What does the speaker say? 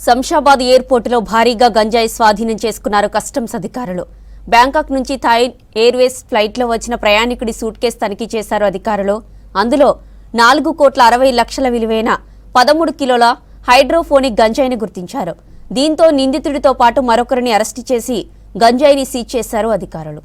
శంషాబాద్ ఎయిర్పోర్టులో భారీగా గంజాయి స్వాధీనం చేసుకున్నారు కస్టమ్స్ అధికారులు. బ్యాంకాక్ నుంచి థాయ్ ఎయిర్వేస్ ఫ్లైట్లో వచ్చిన ప్రయాణికుడి సూట్ కేసు తనిఖీ చేశారు అధికారులు. అందులో 4,60,00,000 విలువైన 13 కిలోల హైడ్రోఫోనిక్ గంజాయిని గుర్తించారు. దీంతో నిందితుడితో పాటు మరొకరిని అరెస్టు చేసి గంజాయిని సీజ్ చేశారు అధికారులు.